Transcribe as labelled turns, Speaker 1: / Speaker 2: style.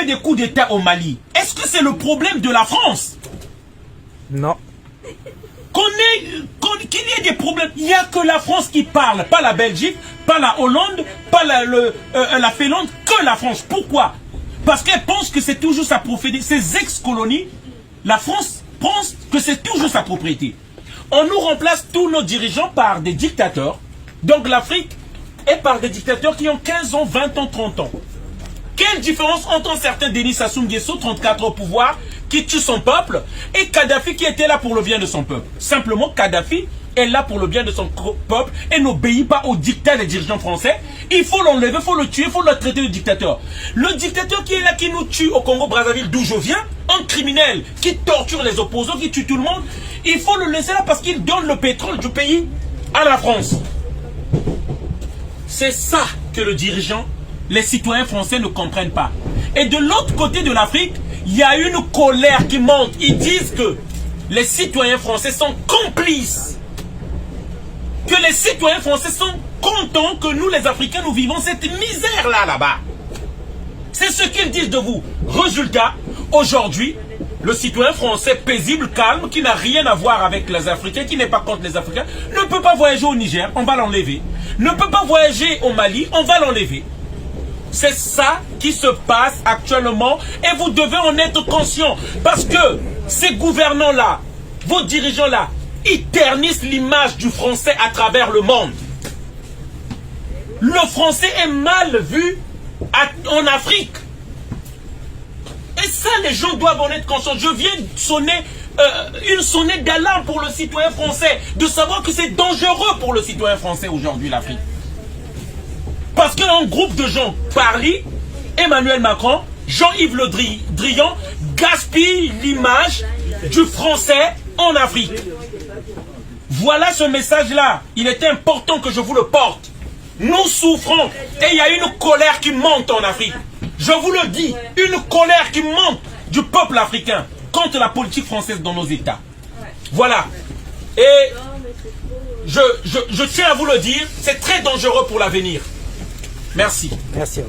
Speaker 1: fait des coups d'État au Mali, est-ce que c'est le problème de la France?
Speaker 2: Non.
Speaker 1: Qu'il y ait des problèmes, il n'y a que la France qui parle, pas la Belgique, pas la Hollande, pas la Finlande, que la France. Pourquoi? Parce qu'elle pense que c'est toujours sa propriété. Ces ex-colonies, la France pense que c'est toujours sa propriété. On nous remplace tous nos dirigeants par des dictateurs. Donc l'Afrique est par des dictateurs qui ont 15 ans, 20 ans, 30 ans. Quelle différence entre un certain Denis Sassou Nguesso, 34 au pouvoir, qui tue son peuple, et Kadhafi qui était là pour le bien de son peuple? Simplement, Kadhafi est là pour le bien de son peuple et n'obéit pas au dictat des dirigeants français. Il faut l'enlever, il faut le tuer, il faut le traiter de dictateur. Le dictateur qui est là, qui nous tue au Congo-Brazzaville, d'où je viens, un criminel qui torture les opposants, qui tue tout le monde, il faut le laisser là parce qu'il donne le pétrole du pays à la France. C'est ça que le dirigeant, les citoyens français ne comprennent pas. Et de l'autre côté de l'Afrique, il y a une colère qui monte. Ils disent que les citoyens français sont complices. Que les citoyens français sont contents que nous, les Africains, nous vivons cette misère-là, là-bas. C'est ce qu'ils disent de vous. Résultat, aujourd'hui, le citoyen français paisible, calme, qui n'a rien à voir avec les Africains, qui n'est pas contre les Africains, ne peut pas voyager au Niger, on va l'enlever. Ne peut pas voyager au Mali, on va l'enlever. C'est ça qui se passe actuellement et vous devez en être conscient. Parce que ces gouvernants-là, vos dirigeants-là, ils ternissent l'image du français à travers le monde. Le français est mal vu en Afrique. Et ça, les gens doivent en être conscients. Je viens de sonner une sonnette d'alarme pour le citoyen français, de savoir que c'est dangereux pour le citoyen français aujourd'hui, l'Afrique. Parce qu'un groupe de gens, Paris, Emmanuel Macron, Jean-Yves Le Drian, gaspille l'image du français en Afrique. Voilà ce message-là. Il est important que je vous le porte. Nous souffrons et il y a une colère qui monte en Afrique. Je vous le dis, une colère qui monte du peuple africain contre la politique française dans nos États. Voilà. Et je tiens à vous le dire, c'est très dangereux pour l'avenir. Merci.
Speaker 2: Merci.